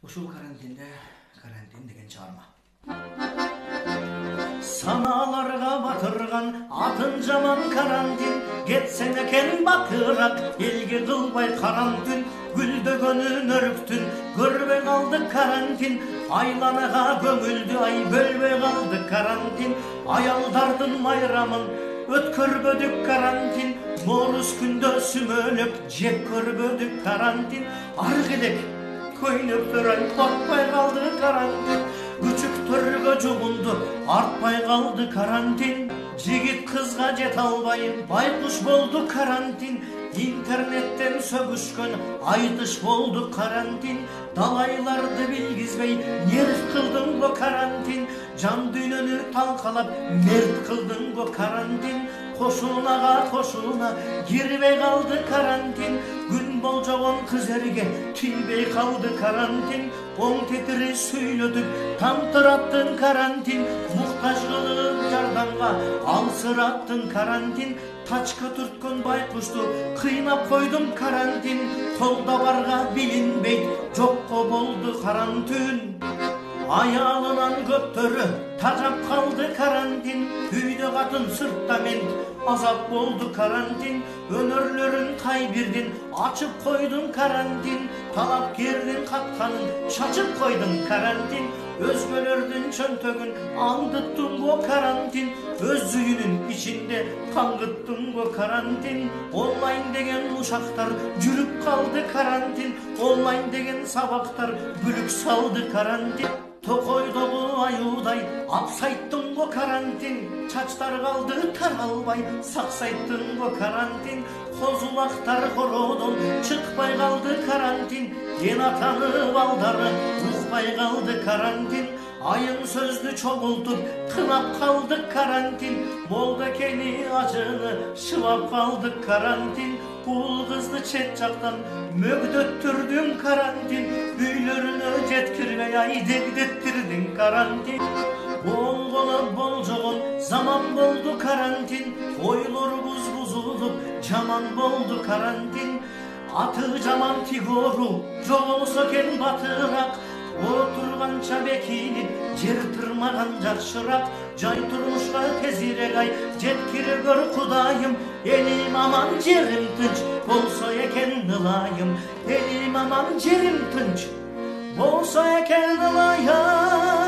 Ушул карантин деген чыгарма. Саналарга батырган атын жаман карантин, кетсең экен батырак элге кылбай карантин, гүлдөгөнүн өрүктүн көрбөй калды карантин, айланага көңүлдү ай бөлбөй калды карантин, аялдардын майрамын өткөрбөдүк карантин, Норуз күндө сүмөлөп жеп көрбөдүк карантин, арк элек көйнөктөр ай батпай калды карантин, күчүктөргө жугунду артпай калды карантин, жигит кызга жете албай байкуш болду карантин, интернеттен сөгүшкөн айтыш болду карантин, далайларды билгизбей нерв кылдың го карантин, жан дүйнөнү талкалап мерт кылдың го карантин, кошунага кошуна кирбей калды карантин, күн болжогон кыз эрге тийбей калды карантин, оң тетири сүйлөтүп тамтыраттын карантин, муктаж кылып жардамга алсыраттын карантин, тачка түрткөн байкушту кыйнап койдум карантин, колдо барга билинбейт жокко болду карантин, аялынан көптөрү тажап калды карантин, үйдө катын сыртта мен азап болду карантин, өнөрлөрүн кай бирдин ачып койдун карантин, талапкердин катканын чачып койдун карантин, өзгөлөрдүн чөнтөгүн аңдыттың го карантин, өз үйүнүн ичинде каңгыттың го карантин, онлайн деген ушактар жүрүп калды карантин, онлайн деген сабактар бүлүк салды карантин, токойдогу аюудай апсайттың го карантин, чачтар калды таралбай саксайттың го карантин, козулактар короодон чыкпай калды карантин, эн атаны балдары укпай калды карантин, айын сөздү чогултуп кынап калды карантин, молдекени ажыны шылап калды карантин, ул кызды чет жактан мөгдөттүрдүң карантин, үйлөрүнө жеткирбей ай дегдеттирдиң карантин, болгону болжогон заман болду карантин, тойлорубуз бузулуп жаман болду карантин, аты жаман тигору жолосо экен батыраак, отурганча бекинип жер тырмаган жакшыраак, жай турмушка тезирээк ай жеткире көр кудайым, элим аман жерим тынч болсо экен ылайым, элим аман жерим тынч болсо экен ылайым.